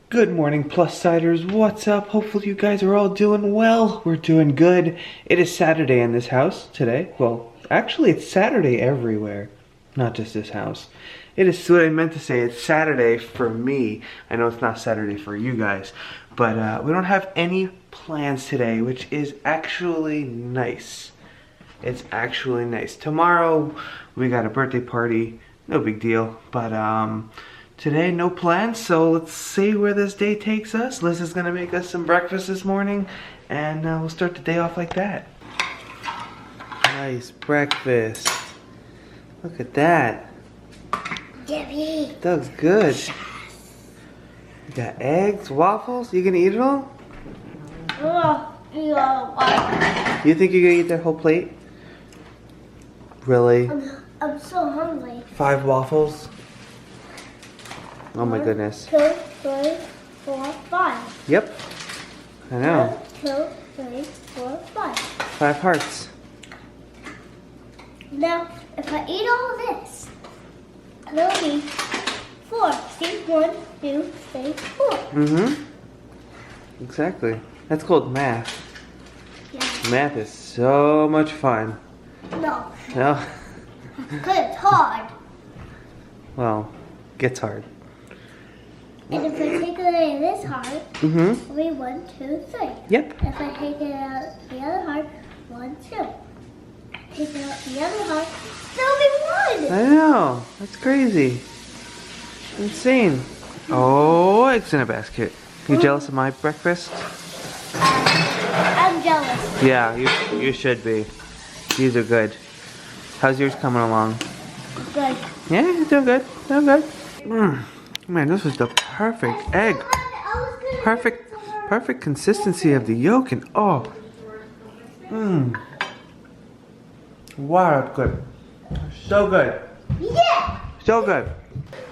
Good morning, Plus-Siders. What's up? Hopefully you guys are all doing well. We're doing good. It is Saturday in this house today. Well, actually it's Saturday everywhere, not just this house. It is what I meant to say. It's Saturday for me. I know it's not Saturday for you guys, but we don't have any plans today, which is actually nice. It's actually nice. Tomorrow we got a birthday party. No big deal, but today, no plans, so let's see where this day takes us. Liz is gonna make us some breakfast this morning, and we'll start the day off like that. Nice breakfast. Look at that. Yummy. That looks good. You got eggs, waffles. You gonna eat it all? You think you're gonna eat that whole plate? Really? I'm so hungry. 5 waffles? Oh my goodness. 1, 2, 3, 4, 5. Yep. I know. 1, 2, 3, 4, 5. 5 hearts. Now, if I eat all this, it'll be 4. See? 1, 2, 3, 4. Mm-hmm. Exactly. That's called math. Yeah. Math is so much fun. No. No? Because it's hard. Well, gets hard. And if I take away this heart, Mm-hmm. it'll be 1, 2, 3. Yep. If I take it out the other heart, 1, 2. Take it out the other heart, there'll be 1. I know. That's crazy. Insane. Oh, eggs in a basket. You jealous of my breakfast? I'm jealous. Yeah, you should be. These are good. How's yours coming along? Good. Yeah, you're doing good. Doing good. Man, this was the perfect egg. Perfect consistency of the yolk, and oh. Wow, that's good. So good. Yeah. So good.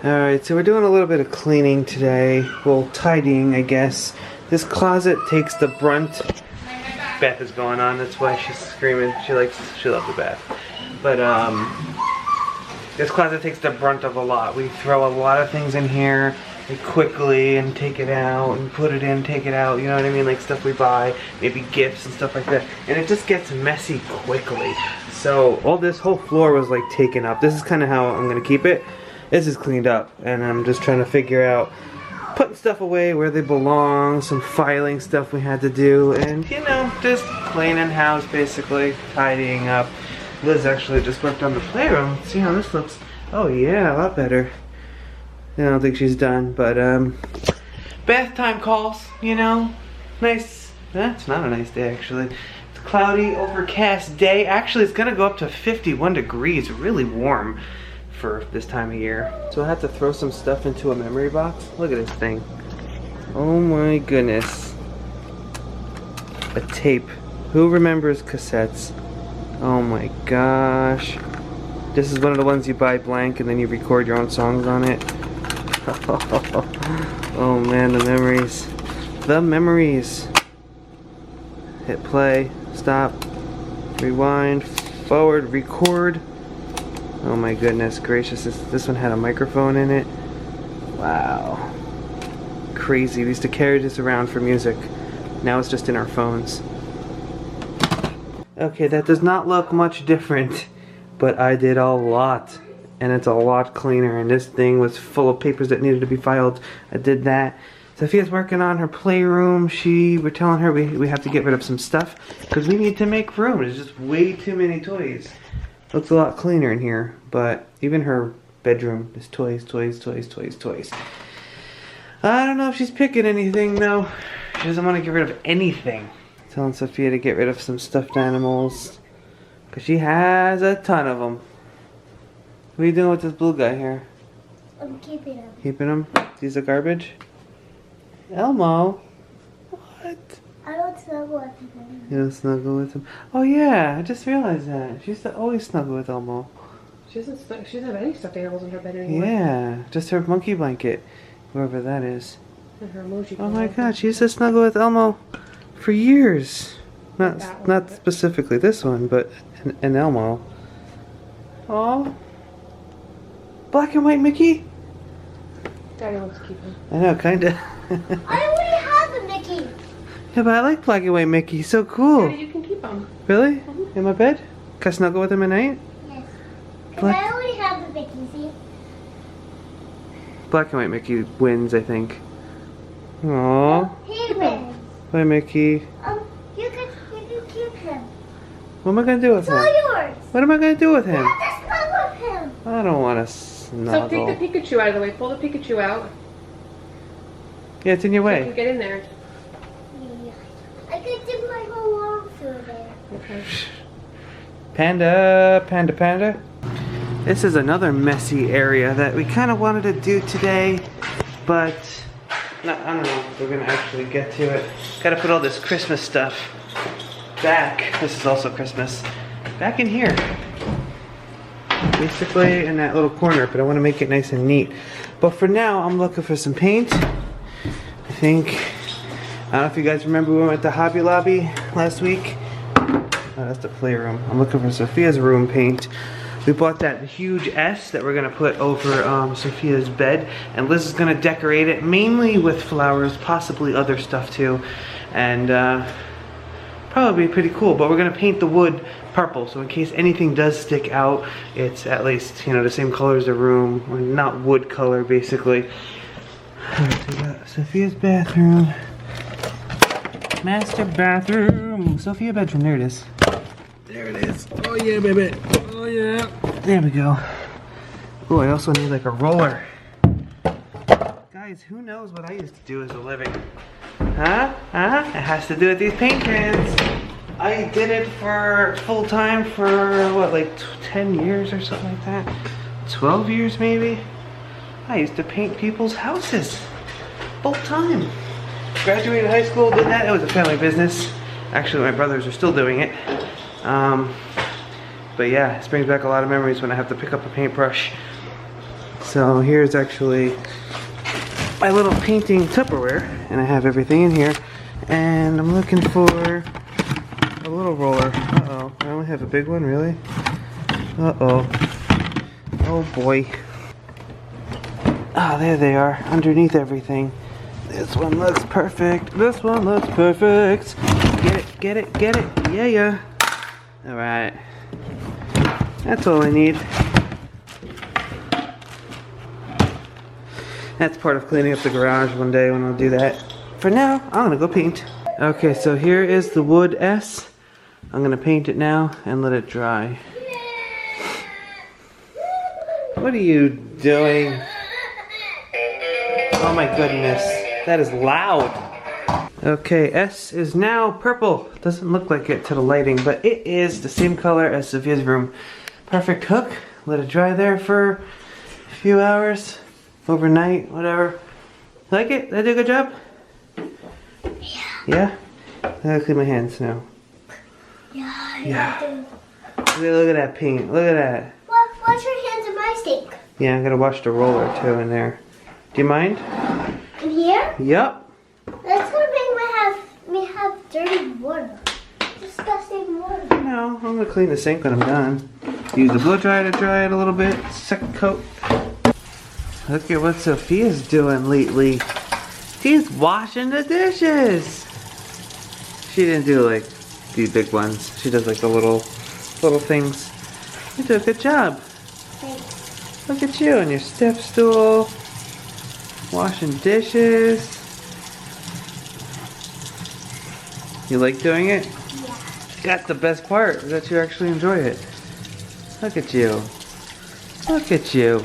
Alright, so we're doing a little bit of cleaning today. Well, tidying, I guess. This closet takes the brunt. Beth is going on, that's why she's screaming. She loves the bath. But, this closet takes the brunt of a lot. We throw a lot of things in here quickly and take it out and put it in, take it out, you know what I mean? Like stuff we buy, maybe gifts and stuff like that. And it just gets messy quickly. So all this whole floor was like taken up. This is kind of how I'm going to keep it. This is cleaned up and I'm just trying to figure out putting stuff away where they belong, some filing stuff we had to do, and you know, just cleaning house basically, tidying up. Liz actually just worked on the playroom. Let's see how this looks. Oh yeah, a lot better. I don't think she's done, but bath time calls, you know. Nice. It's not a nice day actually. It's a cloudy, overcast day. Actually, it's gonna go up to 51 degrees, really warm for this time of year. So I have to throw some stuff into a memory box. Look at this thing. Oh my goodness. A tape. Who remembers cassettes? Oh my gosh. This is one of the ones you buy blank and then you record your own songs on it. Oh man, the memories. The memories. Hit play, stop, rewind, forward, record. Oh my goodness gracious, this one had a microphone in it. Wow. Crazy, we used to carry this around for music. Now it's just in our phones. Okay, that does not look much different, but I did a lot, and it's a lot cleaner, and this thing was full of papers that needed to be filed. I did that. Sophia's working on her playroom. We're telling her we have to get rid of some stuff, because we need to make room. There's just way too many toys. Looks a lot cleaner in here, but even her bedroom is toys, toys, toys, toys, toys. I don't know if she's picking anything, though. She doesn't want to get rid of anything. Telling Sophia to get rid of some stuffed animals, because she has a ton of them. What are you doing with this blue guy here? I'm keeping him. Keeping him? These are garbage? Elmo? What? I don't snuggle with him. You don't snuggle with him? Oh yeah, I just realized that. She used to always snuggle with Elmo. She doesn't have any stuffed animals in her bed anymore. Yeah, just her monkey blanket. Whoever that is. And her emoji. Oh my god, she used to snuggle with Elmo for years. Not specifically this one, but an Elmo. Oh, black and white Mickey? Daddy wants to keep him. I know, kinda. I already have a Mickey. Yeah, but I like black and white Mickey. He's so cool. You can keep them. Really? In my bed? Can I snuggle with him at night? Yes. Because Black- I already have the Mickey, see? Black and white Mickey wins, I think. Aww. He wins. Bye, Mickey. You can keep him. What am I gonna do with It's him? all yours. What am I gonna do with You him? have to snuggle with him. I don't want to So snuggle. take the Pikachu out of the way. Pull the Pikachu out. Yeah, it's in your So you can way. get in there. Yeah. I could do my whole arm through there. Okay. Panda, panda, panda. This is another messy area that we kind of wanted to do today, but no, I don't know if we're gonna actually get to it. Gotta put all this Christmas stuff back. This is also Christmas. Back in here. Basically in that little corner, but I want to make it nice and neat. But for now, I'm looking for some paint. I think, I don't know if you guys remember we went to Hobby Lobby last week. Oh, that's the playroom. I'm looking for Sophia's room paint. We bought that huge S that we're gonna put over Sophia's bed, and Liz is gonna decorate it mainly with flowers, possibly other stuff too, and probably be pretty cool. But we're gonna paint the wood purple, so in case anything does stick out, it's at least, you know, the same color as the room, or not wood color basically. Alright, we got Sophia's bathroom. Master bathroom. Sophia bedroom, there it is. There it is. Oh yeah, baby. Oh yeah. There we go. Oh, I also need like a roller. Guys, who knows what I used to do as a living? Huh? Huh? It has to do with these paint cans. I did it for full time for what, like 10 years or something like that? 12 years maybe? I used to paint people's houses. Full time. Graduated high school, did that. It was a family business. Actually, my brothers are still doing it. But yeah, this brings back a lot of memories when I have to pick up a paintbrush. So here's actually my little painting Tupperware, and I have everything in here. And I'm looking for a little roller. Uh-oh, I only have a big one, really? Uh-oh. Oh boy. Ah, there they are, underneath everything. This one looks perfect. This one looks perfect. Get it, get it, get it. Yeah, yeah. Alright. That's all I need. That's part of cleaning up the garage one day when I'll do that. For now, I'm gonna go paint. Okay, so here is the wood S. I'm gonna paint it now and let it dry. What are you doing? Oh my goodness, that is loud. Okay, S is now purple. Doesn't look like it to the lighting, but it is the same color as Sophia's room. Perfect hook. Let it dry there for a few hours, overnight, whatever. Like it? Did I do a good job? Yeah. Yeah? I gotta clean my hands now. Yeah. Yeah. Look at that paint. Look at that. Wash your hands in my sink. Yeah, I'm gonna wash the roller too in there. Do you mind? In here? Yep. That's gonna make me have dirty water. Disgusting water. No, I'm gonna clean the sink when I'm done. Use the blow dryer to dry it a little bit. Second coat. Look at what Sophia's doing lately. She's washing the dishes. She didn't do like these big ones. She does like the little things. You do a good job. Thanks. Look at you on your step stool. Washing dishes. You like doing it? Yeah. That's the best part, is that you actually enjoy it. Look at you. Look at you.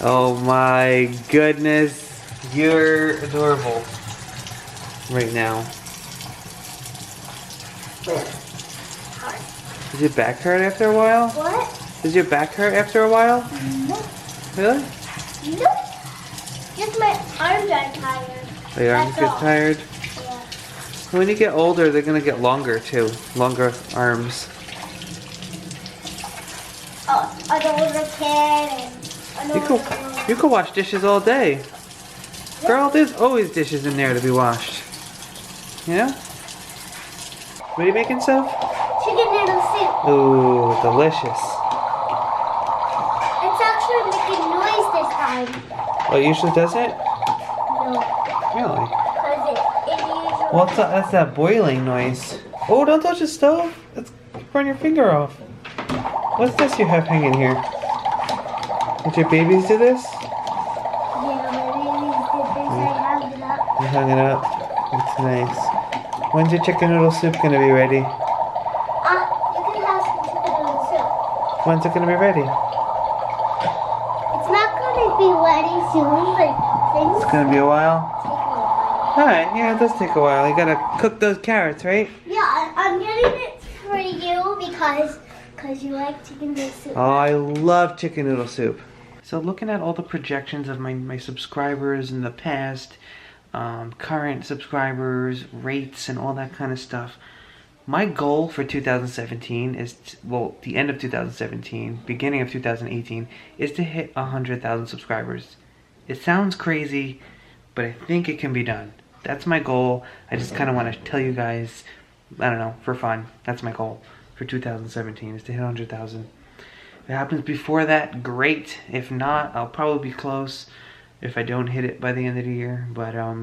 Oh my goodness. You're adorable right now. Does your back hurt after a while? What? Does your back hurt after a while? No. Really? Nope. Just my arms are tired. Oh, your arms That's get all. tired? Yeah. When you get older, they're gonna get longer too. Longer arms. Oh, an older kid and an older You could wash dishes all day. Girl, there's always dishes in there to be washed. Yeah? What are you making, Soph? chicken noodle soup. Ooh, delicious. It's actually making noise this time. Oh, it usually does it? No, Really? because it usually... Well, that's that boiling noise. Oh, don't touch the stove. Let's burn your finger off. What's this you have hanging here? Did your babies do this? Yeah, my babies did this. I hung it up. You hung it up. That's nice. When's your chicken noodle soup gonna be ready? You can have some chicken noodle soup. When's it gonna be ready? It's not going to be ready soon, but things It's gonna be a while. take a while. Alright, yeah, it does take a while. You gotta cook those carrots, right? Yeah, I'm getting it for you because you like chicken noodle soup. Oh, I love chicken noodle soup. So looking at all the projections of my subscribers in the past, current subscribers, rates, and all that kind of stuff, my goal for 2017 is, the end of 2017, beginning of 2018, is to hit 100,000 subscribers. It sounds crazy, but I think it can be done. That's my goal. I just kind of want to tell you guys, I don't know, for fun. That's my goal for 2017, is to hit 100,000. If it happens before that, great. If not, I'll probably be close if I don't hit it by the end of the year. But I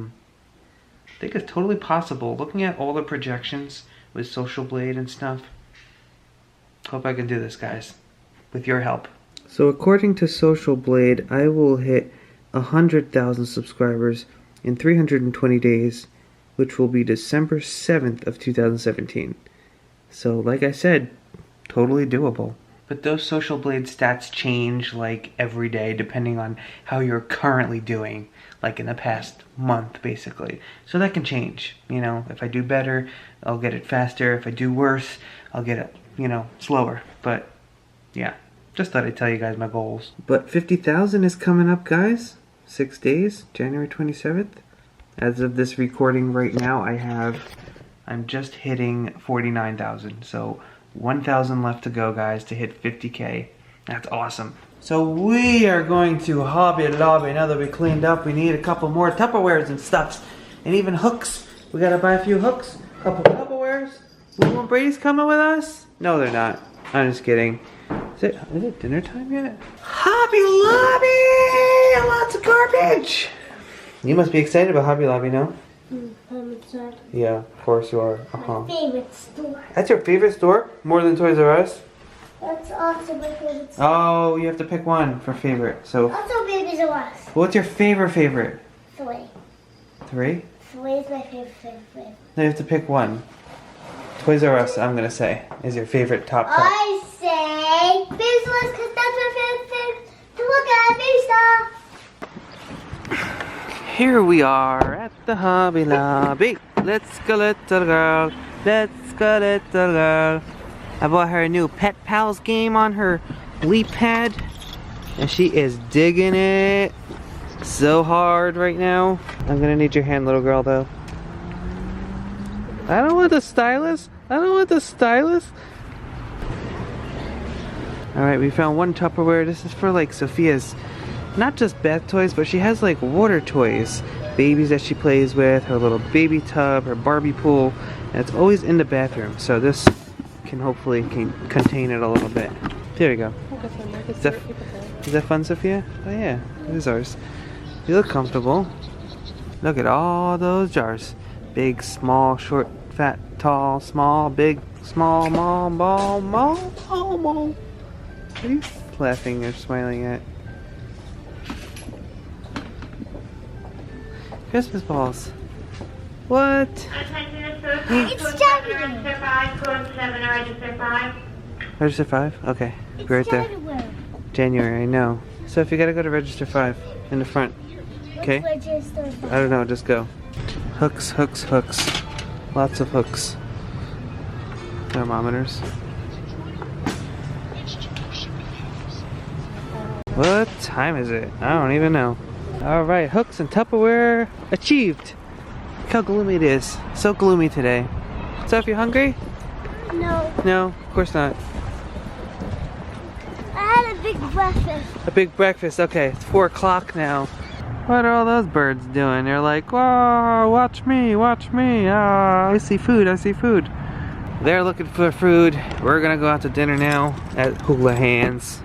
think it's totally possible. Looking at all the projections with Social Blade and stuff, hope I can do this, guys, with your help. So according to Social Blade, I will hit 100,000 subscribers in 320 days, which will be December 7th of 2017. So like I said, totally doable. But those Social Blade stats change like every day depending on how you're currently doing, like in the past month basically. So that can change, you know. If I do better, I'll get it faster. If I do worse, I'll get it, you know, slower. But yeah, just thought I'd tell you guys my goals. But 50,000 is coming up, guys. 6 days, January 27th. As of this recording right now, I'm just hitting 49,000. So 1,000 left to go, guys, to hit 50K. That's awesome. So we are going to Hobby Lobby. Now that we cleaned up, we need a couple more Tupperwares and stuffs. And even hooks. We gotta buy a few hooks, a couple Tupperwares. Lou and Brady's coming with us? No, they're not. I'm just kidding. Is it dinner time yet? Hobby Lobby! Lots of garbage! You must be excited about Hobby Lobby, no? I'm excited. Yeah, of course you are. My favorite store. That's your favorite store? More than Toys R Us? That's also my favorite store. Oh, you have to pick one for favorite. So, Also Babies R Us. what's your favorite? 3. 3? 3 is my favorite. No, you have to pick one. Toys R Us, I'm gonna say, is your favorite top. I say Babies R Us because that's my favorite thing to look at. Baby stuff. Here we are at the Hobby Lobby. Let's go, little girl. Let's go, little girl. I bought her a new Pet Pals game on her Leap pad, and she is digging it so hard right now. I'm gonna need your hand, little girl, though. I don't want the stylus. I don't want the stylus. Alright, we found one Tupperware. This is for like Sophia's, not just bath toys, but she has like water toys. Babies that she plays with, her little baby tub, her Barbie pool. And it's always in the bathroom. So this can hopefully contain it a little bit. There we go. Is that fun, Sophia? Oh yeah, this is ours. You look comfortable. Look at all those jars. Big, small, short, fat, tall, small, big, small, small, small. What are you laughing or smiling at? Christmas balls. What? It's January. Register 5? Okay. It's Right there. January. January, I know. So if you gotta go to register 5 in the front. Okay? Register I don't know, just go. Hooks, hooks, hooks. Lots of hooks. Thermometers. What time is it? I don't even know. Alright, hooks and Tupperware achieved. Look how gloomy it is. So gloomy today. So if you're hungry? No. No, of course not. I had a big breakfast. A big breakfast. Okay, it's 4 o'clock now. What are all those birds doing? They're like, whoa, watch me, watch me. Ah, I see food, I see food. They're looking for food. We're gonna go out to dinner now at Hula Hands.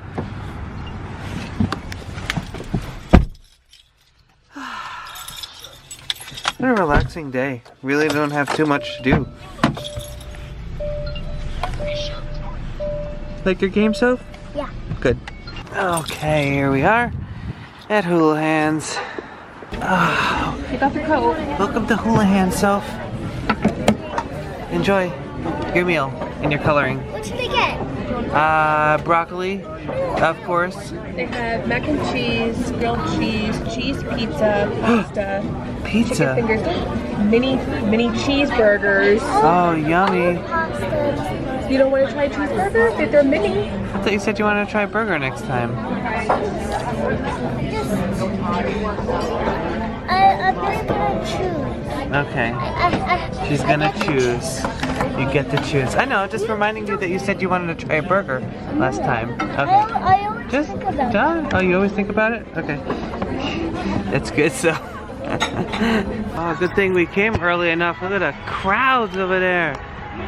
What a relaxing day. Really don't have too much to do. Like your game, Soph? Yeah. Good. Okay, here we are at Hula Hands. Oh, Take off your coat. welcome to Hula Hands, Soph. Enjoy your meal and your coloring. What should I get? Broccoli, of course. They have mac and cheese, grilled cheese, cheese pizza, pasta, chicken Pizza. fingers, mini cheeseburgers. Oh, yummy. Pasta. You don't want to try cheeseburgers? They're mini. I thought you said you wanted to try a burger next time. I'm just gonna choose. Okay. She's gonna choose. You get to choose. I know, just reminding you that you said you wanted to try a burger last time. Okay. I always Just think about done. Oh, you always think about it? Okay. It's good, so. Oh, good thing we came early enough. Look at the crowds over there.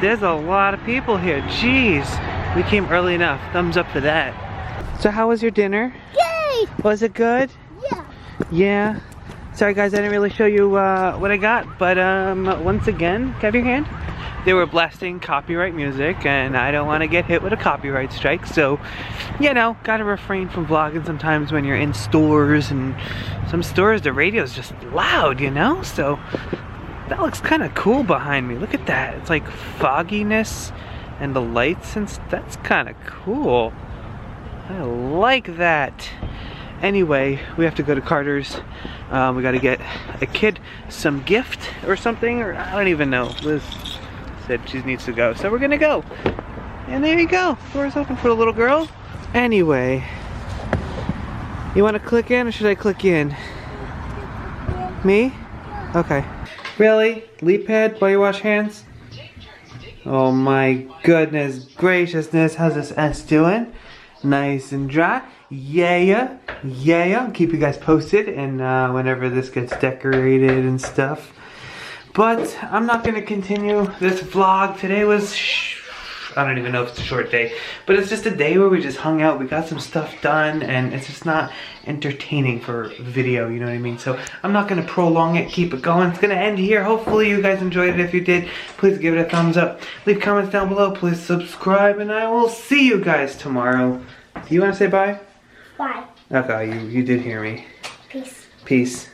There's a lot of people here. Jeez. We came early enough. Thumbs up for that. So how was your dinner? Yay! Was it good? Yeah. Yeah. Sorry guys, I didn't really show you what I got, but once again, can I have your hand? They were blasting copyright music, and I don't want to get hit with a copyright strike, so, you know, gotta refrain from vlogging sometimes when you're in stores, and some stores the radio's just loud, you know? So, that looks kind of cool behind me. Look at that. It's like fogginess and the lights, and that's kind of cool. I like that. Anyway, we have to go to Carter's. We gotta get a kid some gift or something, or I don't even know. Liz said she needs to go, so we're gonna go. And there you go. Door's open for the little girl. Anyway, you wanna click in or should I click in? Me? Okay. Really? Leap pad while you wash hands? Oh my goodness graciousness. How's this S doing? Nice and dry. Yeah. I'll keep you guys posted, and whenever this gets decorated and stuff. But I'm not gonna continue this vlog. Today was, I don't even know if it's a short day, but it's just a day where we just hung out. We got some stuff done, and it's just not entertaining for video, you know what I mean? So I'm not gonna prolong it, keep it going. It's gonna end here. Hopefully you guys enjoyed it. If you did, please give it a thumbs up. Leave comments down below. Please subscribe, and I will see you guys tomorrow. Do you wanna say bye? Bye. Okay, you did hear me. Peace. Peace.